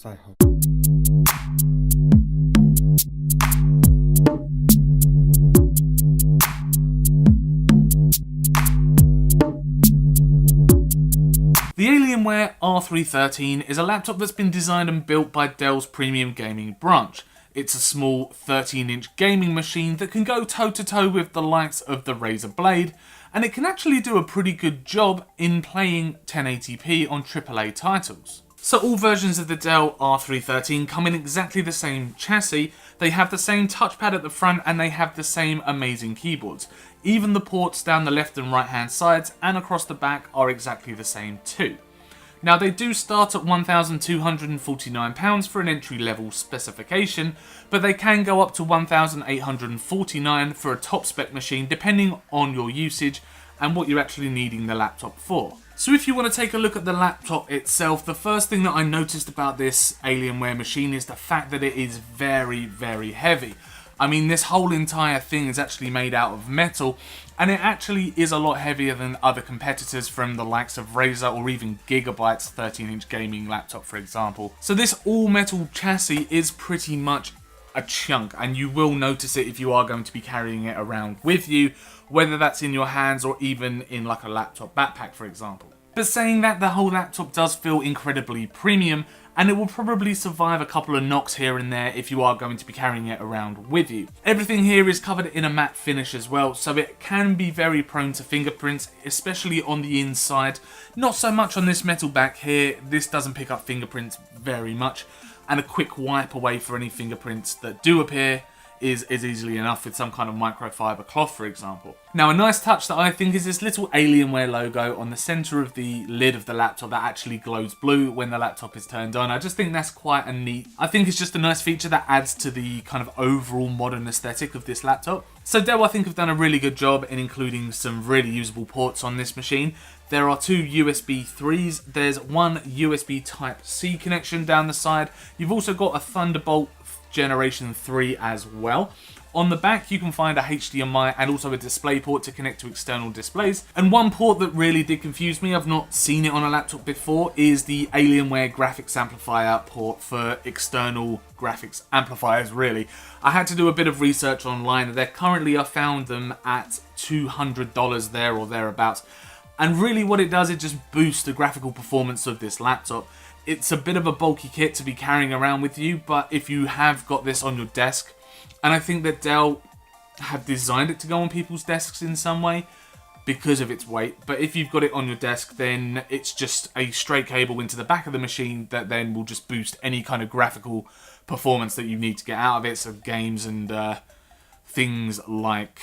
sai không? The Alienware R3 is a laptop that's been designed and built by Dell's premium gaming branch. It's a small 13-inch gaming machine that can go toe-to-toe with the likes of the Razer Blade, and it can actually do a pretty good job in playing 1080p on AAA titles. So all versions of the Dell R3 come in exactly the same chassis, they have the same touchpad at the front, and they have the same amazing keyboards. Even the ports down the left and right hand sides and across the back are exactly the same too. Now they do start at £1,249 for an entry level specification, but they can go up to £1,849 for a top spec machine depending on your usage and what you're actually needing the laptop for. So if you want to take a look at the laptop itself, the first thing that I noticed about this Alienware machine is the fact that it is very, very heavy. I mean, this whole entire thing is actually made out of metal, and it actually is a lot heavier than other competitors from the likes of Razer or even Gigabyte's 13-inch gaming laptop, for example. So this all-metal chassis is pretty much a chunk, and you will notice it if you are going to be carrying it around with you, whether that's in your hands or even in like a laptop backpack, for example. But saying that, the whole laptop does feel incredibly premium, and it will probably survive a couple of knocks here and there if you are going to be carrying it around with you. Everything here is covered in a matte finish as well, so it can be very prone to fingerprints, especially on the inside. Not so much on this metal back here, this doesn't pick up fingerprints very much, and a quick wipe away for any fingerprints that do appear is easily enough with some kind of microfiber cloth, for example. Now, a nice touch that I think is this little Alienware logo on the centre of the lid of the laptop that actually glows blue when the laptop is turned on. I just think that's quite a neat, I think it's just a nice feature that adds to the kind of overall modern aesthetic of this laptop. So Dell, I think, have done a really good job in including some really usable ports on this machine. There are two USB 3s, there's one USB Type-C connection down the side. You've also got a Thunderbolt Generation 3 as well. On the back you can find a HDMI and also a display port to connect to external displays. And one port that really did confuse me, I've not seen it on a laptop before, is the Alienware graphics amplifier port for external graphics amplifiers, really. I had to do a bit of research online. There currently I found them at $200 there or thereabouts. And really what it does, it just boosts the graphical performance of this laptop. It's a bit of a bulky kit to be carrying around with you, but if you have got this on your desk, and I think that Dell have designed it to go on people's desks in some way because of its weight, but if you've got it on your desk, then it's just a straight cable into the back of the machine that then will just boost any kind of graphical performance that you need to get out of it, so games and things like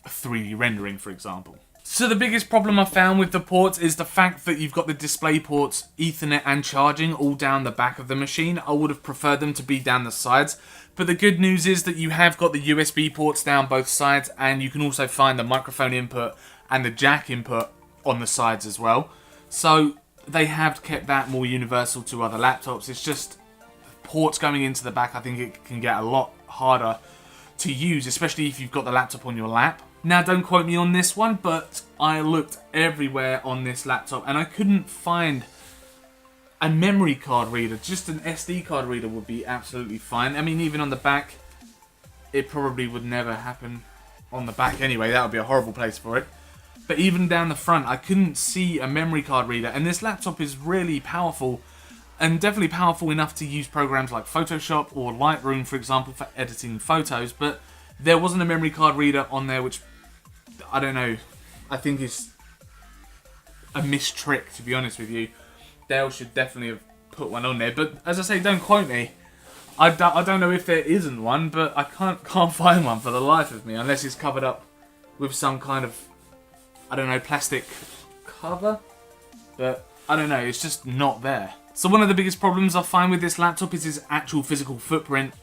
3D rendering, for example. So the biggest problem I found with the ports is the fact that you've got the display ports, Ethernet and charging all down the back of the machine. I would have preferred them to be down the sides, but the good news is that you have got the USB ports down both sides, and you can also find the microphone input and the jack input on the sides as well. So they have kept that more universal to other laptops. It's just ports going into the back, I think it can get a lot harder to use, especially if you've got the laptop on your lap. Now, don't quote me on this one, but I looked everywhere on this laptop and I couldn't find a memory card reader. Just an SD card reader would be absolutely fine. I mean, even on the back, it probably would never happen on the back anyway. That would be a horrible place for it. But even down the front, I couldn't see a memory card reader. And this laptop is really powerful, and definitely powerful enough to use programs like Photoshop or Lightroom, for example, for editing photos. But there wasn't a memory card reader on there, which, I don't know, I think is a missed trick, to be honest with you. Dell should definitely have put one on there, but as I say, don't quote me. I don't know if there isn't one, but I can't find one for the life of me, unless it's covered up with some kind of, I don't know, plastic cover, but I don't know, it's just not there. So one of the biggest problems I find with this laptop is its actual physical footprint,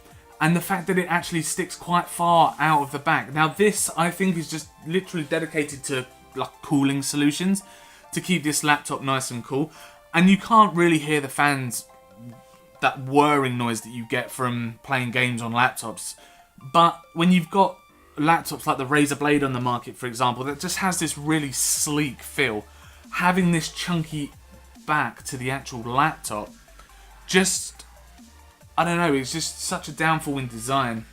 and the fact that it actually sticks quite far out of the back. Now this, I think, is just literally dedicated to like cooling solutions to keep this laptop nice and cool. And you can't really hear the fans, that whirring noise that you get from playing games on laptops. But when you've got laptops like the Razer Blade on the market, for example, that just has this really sleek feel, having this chunky back to the actual laptop just I don't know, it's just such a downfall in design.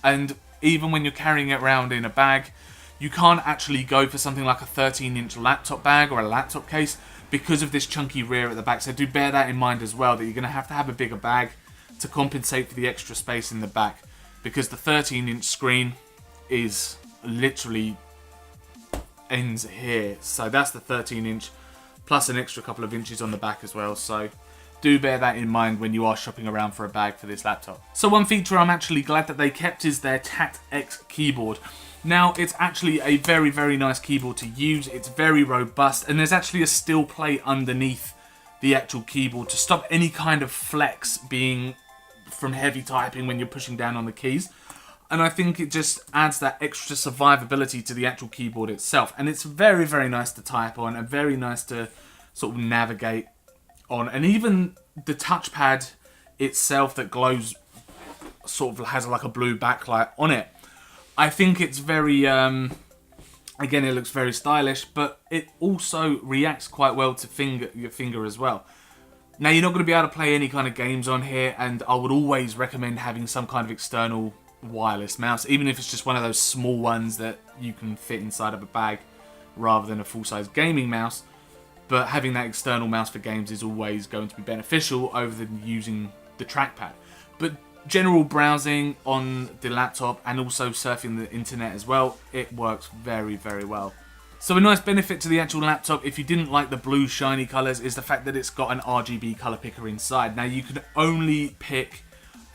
And even when you're carrying it around in a bag, you can't actually go for something like a 13-inch laptop bag or a laptop case because of this chunky rear at the back. So do bear that in mind as well, that you're going to have a bigger bag to compensate for the extra space in the back, because the 13-inch screen is literally ends here. So that's the 13-inch plus an extra couple of inches on the back as well. So do bear that in mind when you are shopping around for a bag for this laptop. So one feature I'm actually glad that they kept is their Tat-X keyboard. Now, it's actually a very, very nice keyboard to use. It's very robust, and there's actually a steel plate underneath the actual keyboard to stop any kind of flex being from heavy typing when you're pushing down on the keys. And I think it just adds that extra survivability to the actual keyboard itself. And it's very, very nice to type on and very nice to sort of navigate on. And even the touchpad itself that glows, sort of has like a blue backlight on it. I think it's very, again, it looks very stylish, but it also reacts quite well to your finger as well. Now, you're not going to be able to play any kind of games on here, and I would always recommend having some kind of external wireless mouse, even if it's just one of those small ones that you can fit inside of a bag rather than a full-size gaming mouse. But having that external mouse for games is always going to be beneficial over than using the trackpad. But general browsing on the laptop and also surfing the internet as well, it works very, very well. So a nice benefit to the actual laptop, if you didn't like the blue shiny colours, is the fact that it's got an RGB colour picker inside. Now, you can only pick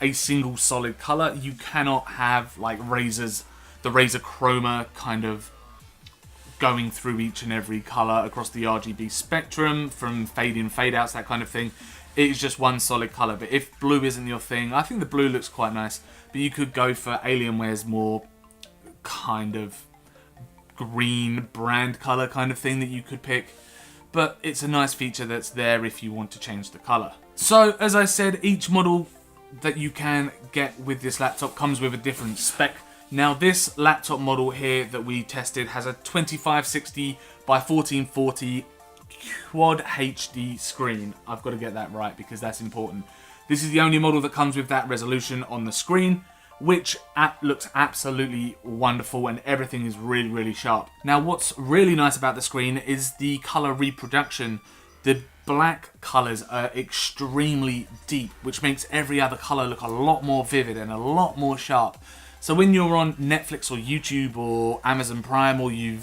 a single solid colour. You cannot have like the Razer Chroma kind of going through each and every colour across the RGB spectrum from fade in, fade outs, that kind of thing. It is just one solid colour. But if blue isn't your thing, I think the blue looks quite nice, but you could go for Alienware's more kind of green brand colour kind of thing that you could pick. But it's a nice feature that's there if you want to change the colour. So as I said, each model that you can get with this laptop comes with a different spec. Now, this laptop model here that we tested has a 2560 by 1440 Quad HD screen. I've got to get that right because that's important. This is the only model that comes with that resolution on the screen, which looks absolutely wonderful, and everything is really, really sharp. Now, what's really nice about the screen is the color reproduction. The black colors are extremely deep, which makes every other color look a lot more vivid and a lot more sharp. So when you're on Netflix or YouTube or Amazon Prime, or you're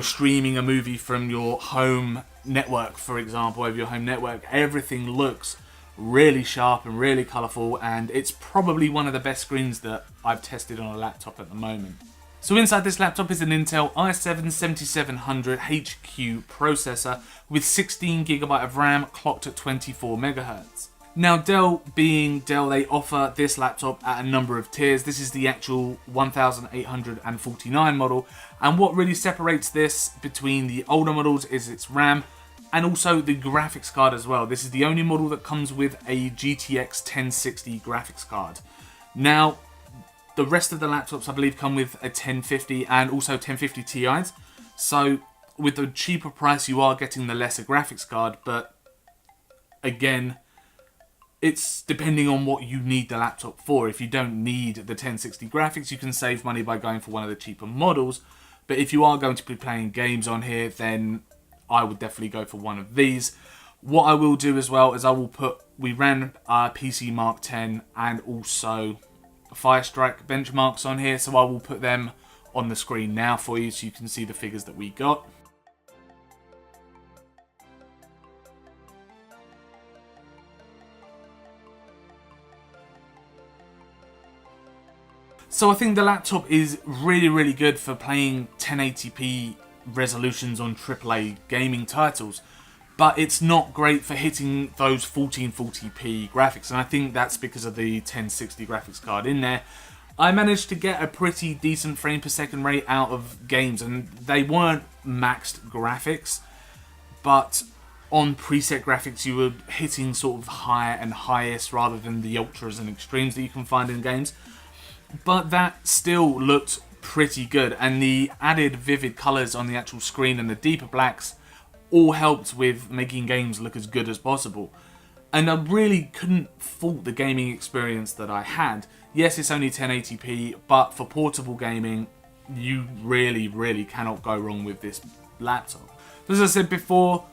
streaming a movie from your home network, for example, over your home network, everything looks really sharp and really colourful, and it's probably one of the best screens that I've tested on a laptop at the moment. So inside this laptop is an Intel i7-7700HQ processor with 16GB of RAM clocked at 24 MHz. Now, Dell being Dell, they offer this laptop at a number of tiers. This is the actual 1849 model, and what really separates this between the older models is its RAM and also the graphics card as well. This is the only model that comes with a GTX 1060 graphics card. Now, the rest of the laptops, I believe, come with a 1050 and also 1050 Ti's. So with a cheaper price, you are getting the lesser graphics card, but again, it's depending on what you need the laptop for. If you don't need the 1060 graphics, you can save money by going for one of the cheaper models. But if you are going to be playing games on here, then I would definitely go for one of these. What I will do as well is we ran our PC Mark 10 and also Firestrike benchmarks on here, so I will put them on the screen now for you so you can see the figures that we got. So I think the laptop is really, really good for playing 1080p resolutions on AAA gaming titles, but it's not great for hitting those 1440p graphics, and I think that's because of the 1060 graphics card in there. I managed to get a pretty decent frame per second rate out of games, and they weren't maxed graphics, but on preset graphics you were hitting sort of higher and highest rather than the ultras and extremes that you can find in games. But that still looked pretty good, and the added vivid colours on the actual screen and the deeper blacks all helped with making games look as good as possible. And I really couldn't fault the gaming experience that I had. Yes, it's only 1080p, but for portable gaming, you really cannot go wrong with this laptop. As I said before,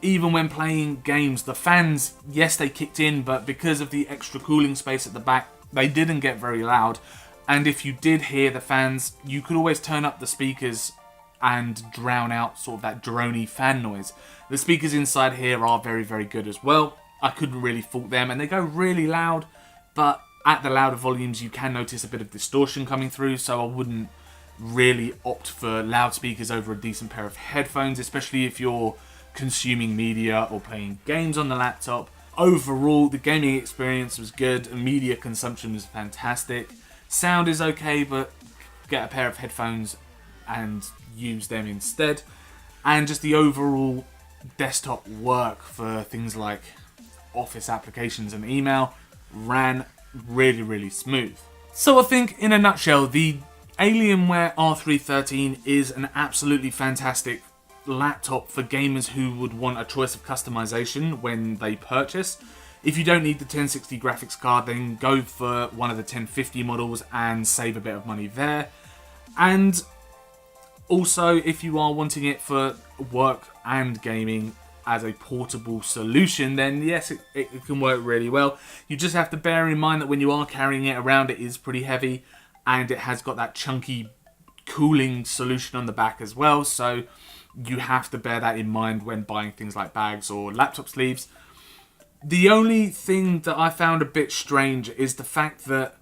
even when playing games, the fans, yes, they kicked in, but because of the extra cooling space at the back, they didn't get very loud. And if you did hear the fans, you could always turn up the speakers and drown out sort of that droney fan noise. The speakers inside here are very good as well. I couldn't really fault them, and they go really loud, but at the louder volumes you can notice a bit of distortion coming through, so I wouldn't really opt for loudspeakers over a decent pair of headphones, especially if you're consuming media or playing games on the laptop. Overall, the gaming experience was good, and media consumption was fantastic. Sound is okay, but get a pair of headphones and use them instead. And just the overall desktop work for things like office applications and email ran really smooth. So I think in a nutshell, the Alienware R3 13 is an absolutely fantastic laptop for gamers who would want a choice of customization when they purchase. If you don't need the 1060 graphics card, then go for one of the 1050 models and save a bit of money there. And also, if you are wanting it for work and gaming as a portable solution, then yes, it can work really well. You just have to bear in mind that when you are carrying it around, it is pretty heavy, and it has got that chunky cooling solution on the back as well, so you have to bear that in mind when buying things like bags or laptop sleeves. The only thing that I found a bit strange is the fact that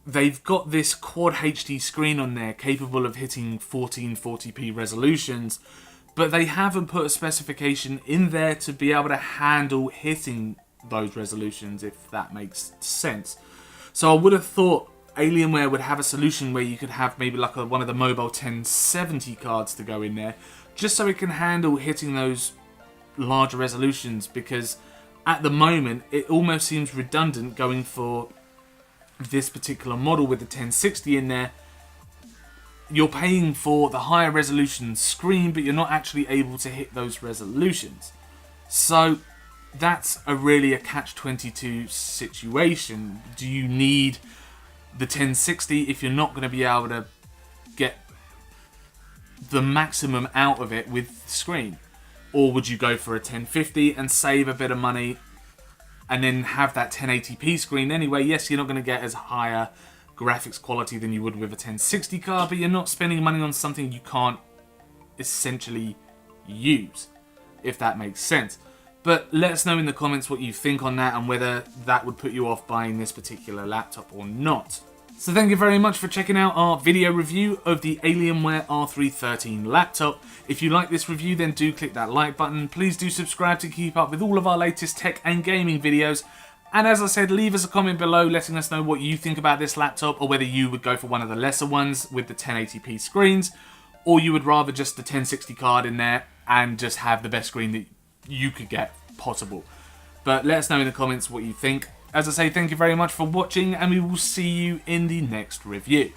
they've got this Quad HD screen on there capable of hitting 1440p resolutions, but they haven't put a specification in there to be able to handle hitting those resolutions, if that makes sense. So I would have thought Alienware would have a solution where you could have maybe like one of the mobile 1070 cards to go in there, just so it can handle hitting those larger resolutions, because at the moment it almost seems redundant going for this particular model with the 1060 in there. You're paying for the higher resolution screen, but you're not actually able to hit those resolutions. So that's really a catch-22 situation. Do you need the 1060 if you're not going to be able to get the maximum out of it with the screen? Or would you go for a 1050 and save a bit of money and then have that 1080p screen anyway? Yes, you're not going to get as higher graphics quality than you would with a 1060 card, but you're not spending money on something you can't essentially use, if that makes sense. But let us know in the comments what you think on that and whether that would put you off buying this particular laptop or not. So thank you very much for checking out our video review of the Alienware R3 13 laptop. If you like this review, then do click that like button. Please do subscribe to keep up with all of our latest tech and gaming videos. And as I said, leave us a comment below letting us know what you think about this laptop, or whether you would go for one of the lesser ones with the 1080p screens, or you would rather just the 1060 card in there and just have the best screen that you could get possible. But let us know in the comments what you think. As I say, thank you very much for watching, and we will see you in the next review.